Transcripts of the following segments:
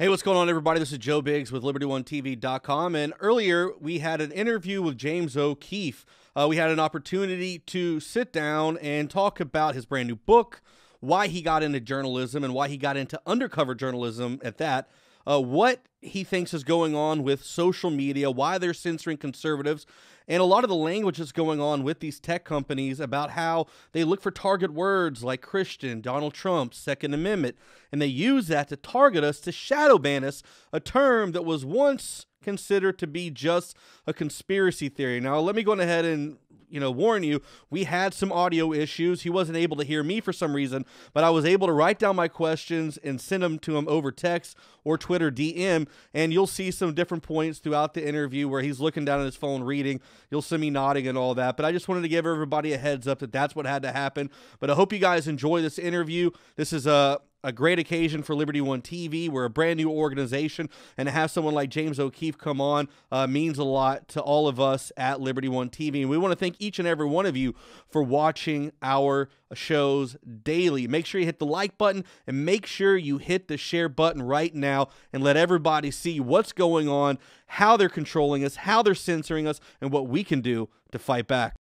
Hey, what's going on, everybody? This is Joe Biggs with LibertyOneTV.com, and earlier we had an interview with James O'Keefe. We had an opportunity to sit down and talk about his brand new book, why he got into journalism and why he got into undercover journalism at that, what he thinks is going on with social media, why they're censoring conservatives, and a lot of the language that's going on with these tech companies about how they look for target words like Christian, Donald Trump, Second Amendment, and they use that to target us, to shadow ban us, a term that was once considered to be just a conspiracy theory. Now, let me go ahead and warn you, we had some audio issues. He wasn't able to hear me for some reason, but I was able to write down my questions and send them to him over text or Twitter DM, and you'll see some different points throughout the interview where he's looking down at his phone reading. You'll see me nodding and all that, but I just wanted to give everybody a heads up that that's what had to happen. But I hope you guys enjoy this interview. This is a great occasion for Liberty One TV. We're a brand new organization, and to have someone like James O'Keefe come on means a lot to all of us at Liberty One TV. And we want to thank each and every one of you for watching our shows daily. Make sure you hit the like button and make sure you hit the share button right now and let everybody see what's going on, how they're controlling us, how they're censoring us, and what we can do to fight back.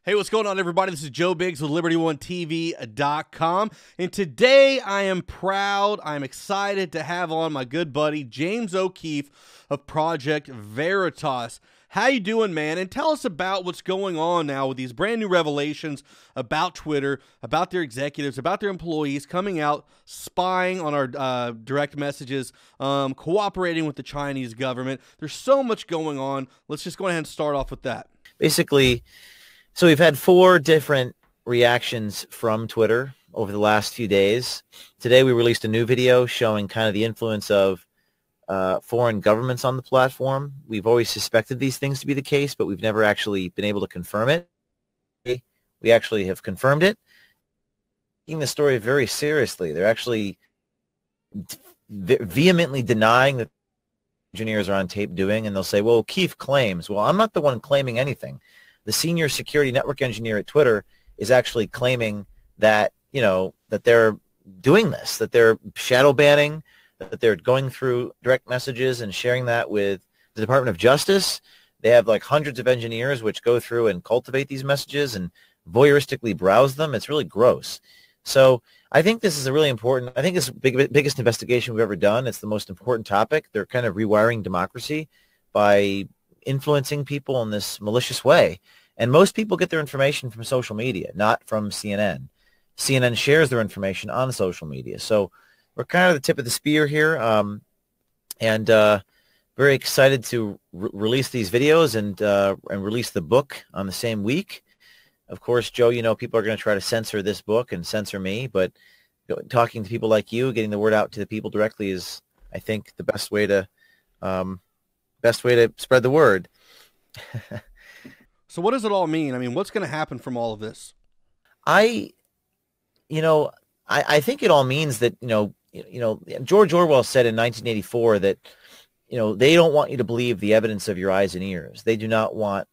Hey, what's going on, everybody? This is Joe Biggs with LibertyOneTV.com, and today I am proud, I'm excited to have on my good buddy, James O'Keefe of Project Veritas. How you doing, man? And tell us about what's going on now with these brand new revelations about Twitter, about their executives, about their employees coming out, spying on our direct messages, cooperating with the Chinese government. There's so much going on. Let's just go ahead and start off with that. Basically, so we've had 4 different reactions from Twitter over the last few days. Today we released a new video showing kind of the influence of foreign governments on the platform. We've always suspected these things to be the case, but we've never actually been able to confirm it. We actually have confirmed it. Taking the story very seriously. They're actually vehemently denying that engineers are on tape doing, and they'll say, well, O'Keefe claims. Well, I'm not the one claiming anything. The senior security network engineer at Twitter is actually claiming that, that they're doing this, that they're shadow banning, that they're going through direct messages and sharing that with the Department of Justice. They have like hundreds of engineers which go through and cultivate these messages and voyeuristically browse them. It's really gross. So I think this is a really important, I think it's the biggest investigation we've ever done. It's the most important topic. They're kind of rewiring democracy by influencing people in this malicious way. And most people get their information from social media, not from CNN. CNN shares their information on social media. So we're kind of the tip of the spear here, and very excited to release these videos and release the book on the same week. Of course, Joe, people are going to try to censor this book and censor me, but talking to people like you, getting the word out to the people directly is, I think, the best way to spread the word. So what does it all mean? I mean, what's going to happen from all of this? I think it all means that, George Orwell said in 1984 that, they don't want you to believe the evidence of your eyes and ears. They do not want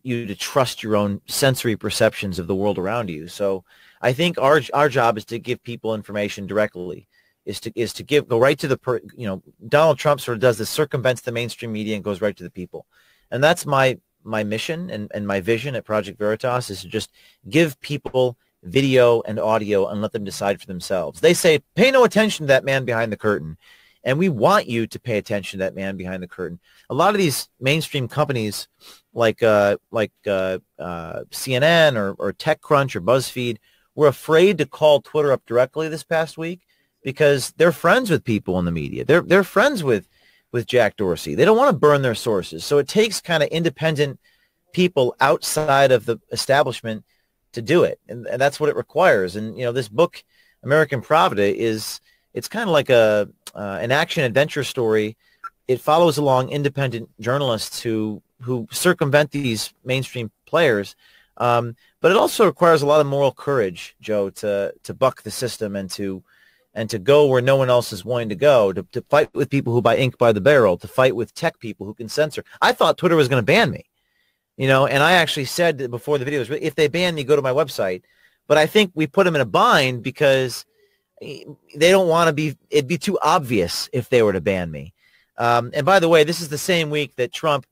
you to trust your own sensory perceptions of the world around you. So I think our job is to give people information directly, is to go right to the, Donald Trump sort of does this, circumvents the mainstream media and goes right to the people. And that's my mission and my vision at Project Veritas, is to just give people video and audio and let them decide for themselves. They say, pay no attention to that man behind the curtain. And we want you to pay attention to that man behind the curtain. A lot of these mainstream companies like CNN or TechCrunch or BuzzFeed were afraid to call Twitter up directly this past week because they're friends with people in the media. They're friends with Jack Dorsey. They don't want to burn their sources. So it takes kind of independent people outside of the establishment to do it. And that's what it requires. And, this book, American Pravda, it's kind of like an action adventure story. It follows along independent journalists who circumvent these mainstream players. But it also requires a lot of moral courage, Joe, to buck the system and to go where no one else is willing to go, to fight with people who buy ink by the barrel, to fight with tech people who can censor. I thought Twitter was going to ban me. You know, and I actually said that before the video, if they ban me, go to my website. But I think we put them in a bind because they don't want to be, it'd be too obvious if they were to ban me. And by the way, this is the same week that Trump,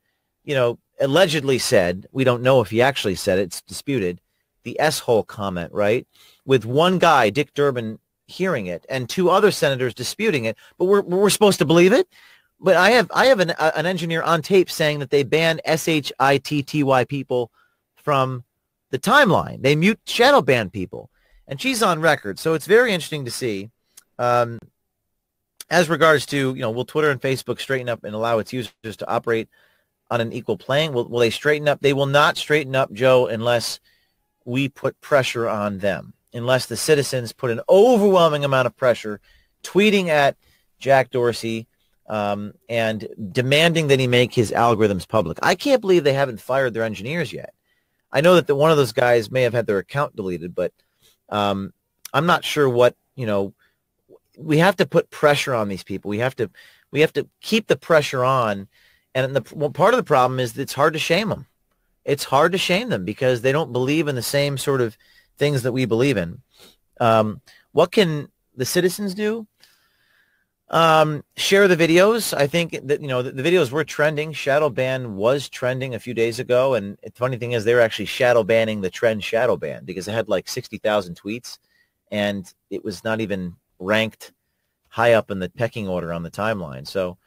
you know, allegedly said, we don't know if he actually said it, it's disputed, the S-hole comment, right? With one guy, Dick Durbin, hearing it and two other senators disputing it, but we're supposed to believe it. But I have an engineer on tape saying that they ban SHITTY people from the timeline. They mute, shadow ban people, and she's on record. So it's very interesting to see. As regards to, you know, will Twitter and Facebook straighten up and allow its users to operate on an equal plane? Will they straighten up? They will not straighten up, Joe, unless we put pressure on them, unless the citizens put an overwhelming amount of pressure, tweeting at Jack Dorsey and demanding that he make his algorithms public. I can't believe they haven't fired their engineers yet. I know that one of those guys may have had their account deleted, but I'm not sure what, you know, we have to put pressure on these people. We have to keep the pressure on. And part of the problem is that it's hard to shame them. It's hard to shame them because they don't believe in the same sort of things that we believe in. What can the citizens do? Share the videos. I think that, you know, the videos were trending. Shadow ban was trending a few days ago. And the funny thing is they were actually shadow banning the trend shadow ban because it had like 60,000 tweets and it was not even ranked high up in the pecking order on the timeline. So,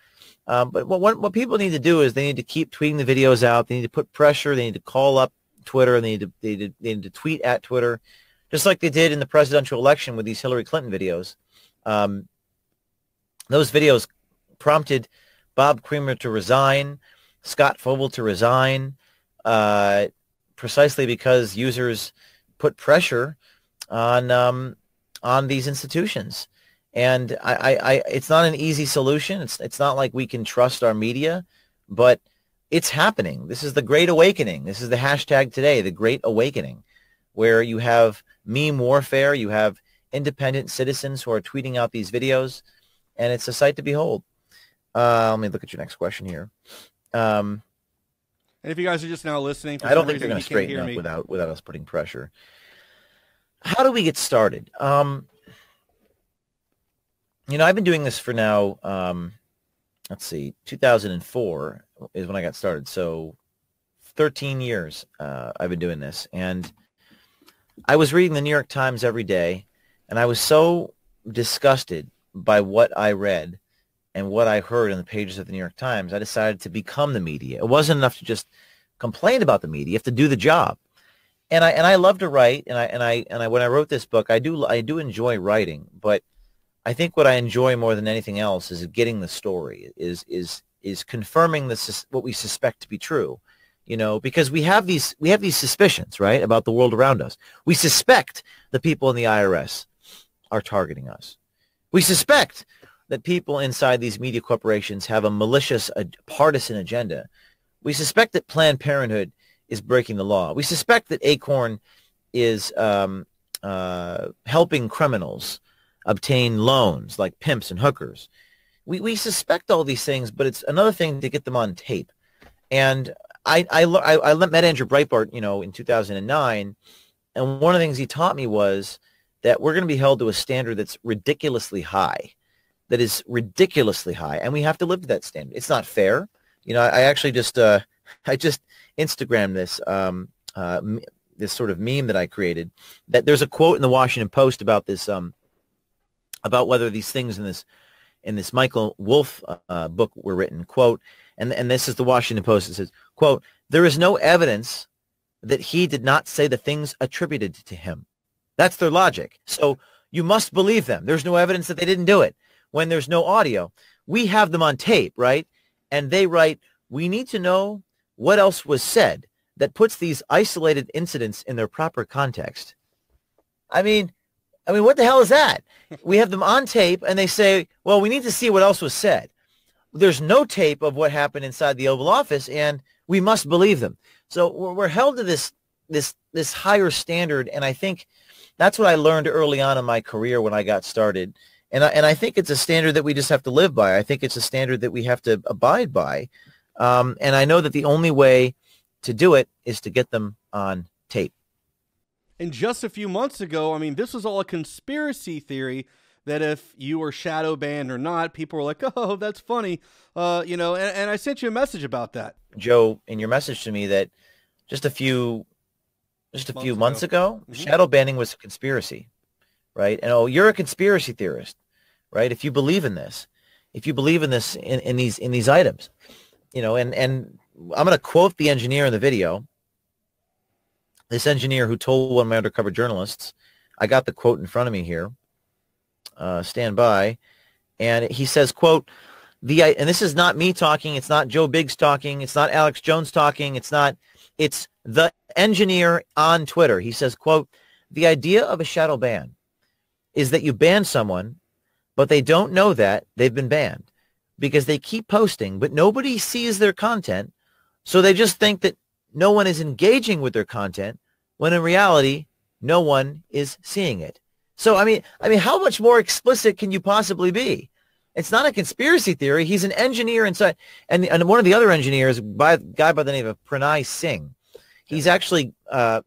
but what people need to do is they need to keep tweeting the videos out. They need to put pressure. They need to call up Twitter. They need to tweet at Twitter, just like they did in the presidential election with these Hillary Clinton videos. Those videos prompted Bob Creamer to resign, Scott Fogel to resign, precisely because users put pressure on these institutions. And it's not an easy solution. It's not like we can trust our media, but it's happening. This is the Great Awakening. This is the hashtag today, the Great Awakening, where you have meme warfare, you have independent citizens who are tweeting out these videos, and it's a sight to behold. Let me look at your next question here. And if you guys are just now listening, I don't think they're going to straighten up without us putting pressure. How do we get started? You know, I've been doing this for now, let's see, 2004 is when I got started. So 13 years I've been doing this. And I was reading the New York Times every day, and I was so disgusted by what I read and what I heard in the pages of the New York Times, I decided to become the media. It wasn't enough to just complain about the media. You have to do the job. And I love to write, and I when I wrote this book, I do enjoy writing, but I think what I enjoy more than anything else is getting the story, is confirming what we suspect to be true, you know, because we have these suspicions, right, about the world around us. We suspect the people in the IRS are targeting us. We suspect that people inside these media corporations have a malicious, partisan agenda. We suspect that Planned Parenthood is breaking the law. We suspect that Acorn is helping criminals obtain loans like pimps and hookers. We suspect all these things, but it's another thing to get them on tape. And I met Andrew Breitbart, you know, in 2009, and one of the things he taught me was that we're going to be held to a standard that's ridiculously high, and we have to live to that standard. It's not fair. You know, I actually just Instagrammed this this sort of meme that I created. That there's a quote in the Washington Post about this about whether these things in this Michael Wolff book were written. Quote, and this is the Washington Post. It says, quote, "There is no evidence that he did not say the things attributed to him." That's their logic. So you must believe them. There's no evidence that they didn't do it. When there's no audio, we have them on tape, right? And they write, "We need to know what else was said that puts these isolated incidents in their proper context." I mean, what the hell is that? We have them on tape, and they say, well, we need to see what else was said. There's no tape of what happened inside the Oval Office, and we must believe them. So we're held to this higher standard, and I think that's what I learned early on in my career when I got started. And I think it's a standard that we just have to live by. I think it's a standard that we have to abide by. And I know that the only way to do it is to get them on tape. And just a few months ago, I mean, this was all a conspiracy theory that if you were shadow banned or not, people were like, oh, that's funny. And I sent you a message about that. Joe, in your message to me that just a few months ago, shadow banning was a conspiracy, right? And you're a conspiracy theorist, right? If you believe in this in these items, and I'm going to quote the engineer in the video. This engineer who told one of my undercover journalists, I got the quote in front of me here. Stand by. And he says, quote, and this is not me talking. It's not Joe Biggs talking. It's not Alex Jones talking. It's the engineer on Twitter. He says, quote, the idea of a shadow ban is that you ban someone, but they don't know that they've been banned because they keep posting, but nobody sees their content. So they just think that no one is engaging with their content when in reality, no one is seeing it. So, I mean, how much more explicit can you possibly be? It's not a conspiracy theory. He's an engineer inside. And one of the other engineers, a guy by the name of Pranay Singh, he's actually,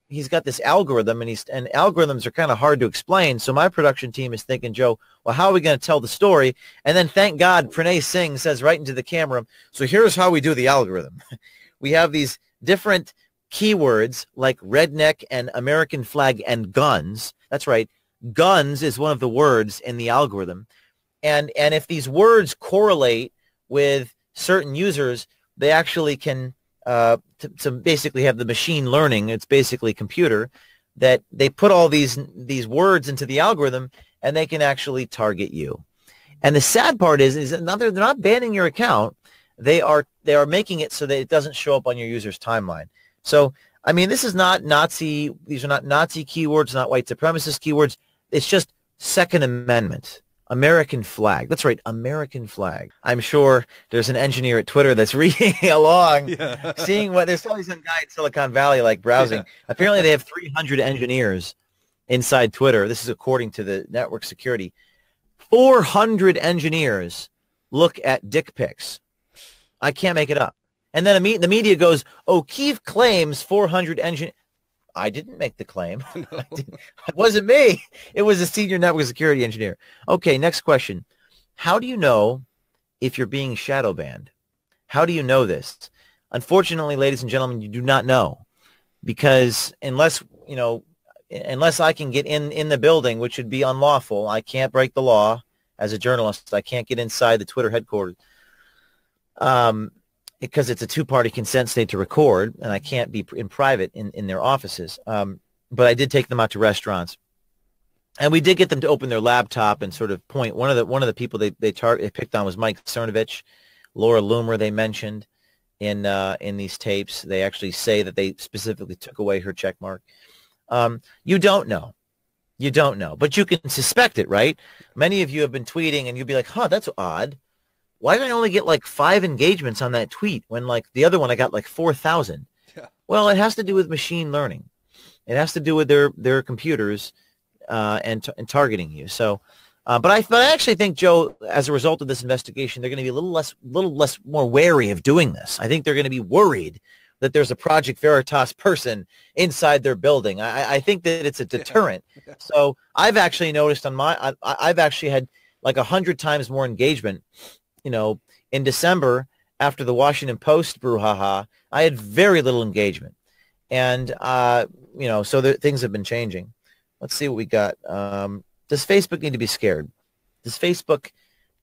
he's got this algorithm, and algorithms are kind of hard to explain. So my production team is thinking, Joe, well, how are we going to tell the story? And then thank God, Pranay Singh says right into the camera, so here's how we do the algorithm. We have these different keywords like redneck and American flag and guns. That's right. Guns is one of the words in the algorithm. And if these words correlate with certain users, they actually can to basically have the machine learning. It's basically computer that they put all these words into the algorithm, and they can actually target you. And the sad part is that they're not banning your account. They are making it so that it doesn't show up on your user's timeline. So, I mean, this is not Nazi. These are not Nazi keywords, not white supremacist keywords. It's just Second Amendment, American flag. That's right, American flag. I'm sure there's an engineer at Twitter that's reading along, seeing what there's probably some guy in Silicon Valley like browsing. Yeah. Apparently, they have 300 engineers inside Twitter. This is according to the network security. 400 engineers look at dick pics. I can't make it up. And then the media goes, O'Keefe claims 400 engineers. I didn't make the claim. No. It wasn't me. It was a senior network security engineer. Okay, next question. How do you know if you're being shadow banned? How do you know this? Unfortunately, ladies and gentlemen, you do not know, because unless I can get in the building, which would be unlawful, I can't break the law as a journalist. I can't get inside the Twitter headquarters. Because it's a two-party consent state to record, and I can't be in private in their offices. But I did take them out to restaurants, and we did get them to open their laptop and sort of point. One of the people they picked on was Mike Cernovich, Laura Loomer. They mentioned in these tapes. They actually say that they specifically took away her check mark. You don't know, but you can suspect it, right? Many of you have been tweeting, and you'll be like, "Huh, that's odd. Why did I only get like 5 engagements on that tweet when like the other one I got like 4,000? Yeah. Well, it has to do with machine learning. It has to do with their computers and targeting you. So, but I actually think, Joe, as a result of this investigation, they're going to be a little less more wary of doing this. I think they're going to be worried that there's a Project Veritas person inside their building. I think that it's a deterrent. Yeah. So I've actually noticed I've actually had like 100 times more engagement. In December, after the Washington Post brouhaha, I had very little engagement. And, so things have been changing. Let's see what we got. Does Facebook need to be scared? Does Facebook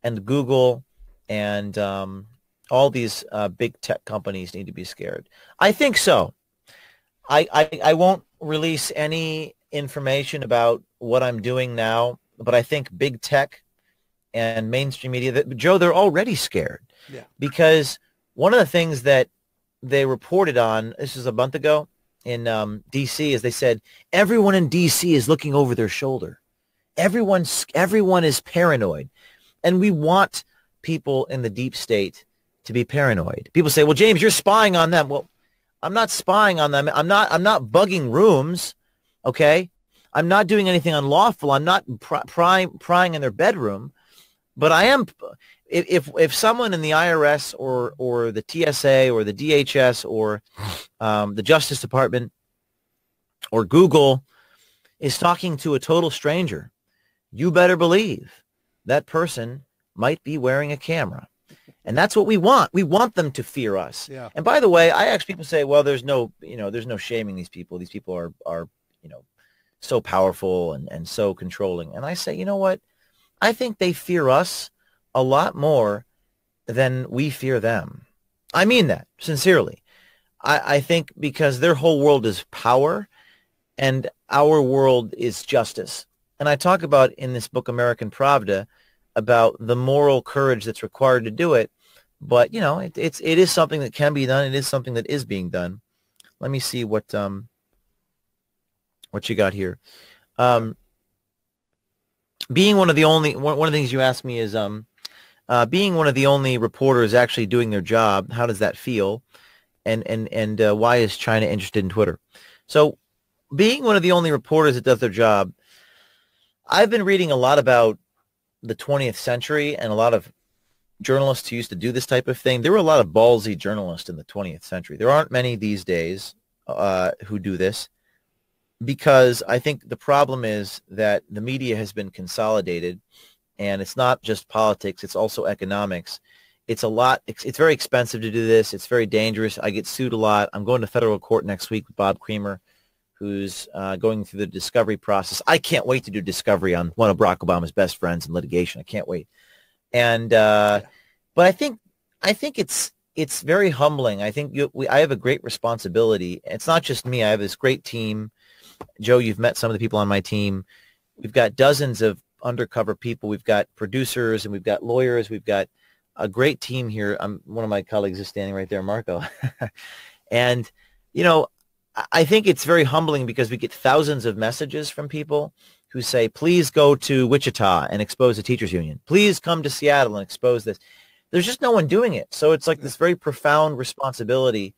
and Google and all these big tech companies need to be scared? I think so. I won't release any information about what I'm doing now, but I think big tech and mainstream media, Joe, they're already scared. Yeah. Because one of the things that they reported on, this is a month ago in D.C., is they said everyone in D.C. is looking over their shoulder. Everyone is paranoid. And we want people in the deep state to be paranoid. People say, well, James, you're spying on them. Well, I'm not spying on them. I'm not bugging rooms, okay? I'm not doing anything unlawful. I'm not prying in their bedroom. But I am, if someone in the IRS or the TSA or the DHS or the Justice Department or Google is talking to a total stranger, you better believe that person might be wearing a camera. And that's what we want. We want them to fear us. Yeah. And by the way, I ask people say, well, there's no shaming these people. These people are so powerful and so controlling. And I say, you know what? I think they fear us a lot more than we fear them. I mean that sincerely. I think because their whole world is power and our world is justice. And I talk about in this book, American Pravda, about the moral courage that's required to do it. But, it is something that can be done. It is something that is being done. Let me see what you got here. Being one of the things you asked me is being one of the only reporters actually doing their job. How does that feel? And why is China interested in Twitter? So being one of the only reporters that does their job, I've been reading a lot about the 20th century and a lot of journalists who used to do this type of thing. There were a lot of ballsy journalists in the 20th century. There aren't many these days who do this, because I think the problem is that the media has been consolidated, and it's not just politics, it's also economics. It's very expensive to do this. It's very dangerous. I get sued a lot. I'm going to federal court next week with Bob Creamer, who's going through the discovery process. I can't wait to do discovery on one of Barack Obama's best friends in litigation. I can't wait. And but I think it's very humbling. I think I have a great responsibility. It's not just me. I have this great team. Joe, you've met some of the people on my team. We've got dozens of undercover people. We've got producers and we've got lawyers. We've got a great team here. One of my colleagues is standing right there, Marco. And, I think it's very humbling because we get thousands of messages from people who say, please go to Wichita and expose the teachers union. Please come to Seattle and expose this. There's just no one doing it. So it's like this very profound responsibility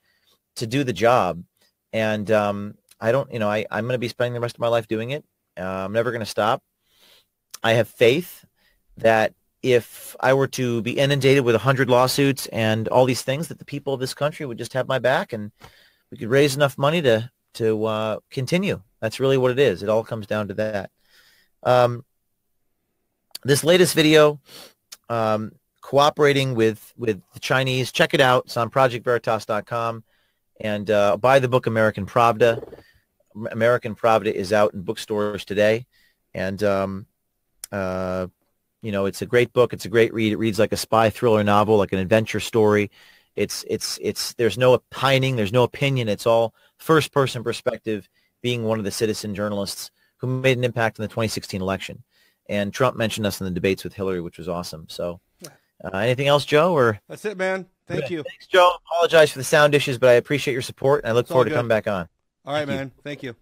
to do the job. And I'm going to be spending the rest of my life doing it. I'm never going to stop. I have faith that if I were to be inundated with 100 lawsuits and all these things, that the people of this country would just have my back and we could raise enough money to continue. That's really what it is. It all comes down to that. This latest video, cooperating with the Chinese, check it out. It's on projectveritas.com. And buy the book American Pravda. American Pravda is out in bookstores today. And, it's a great book. It's a great read. It reads like a spy thriller novel, like an adventure story. There's no opining, there's no opinion. It's all first-person perspective, being one of the citizen journalists who made an impact in the 2016 election. And Trump mentioned us in the debates with Hillary, which was awesome. So anything else, Joe? Or that's it, man. Thank you. Thanks, Joe. Apologize for the sound issues, but I appreciate your support, and I look forward to coming back on. All right, man. Thank you.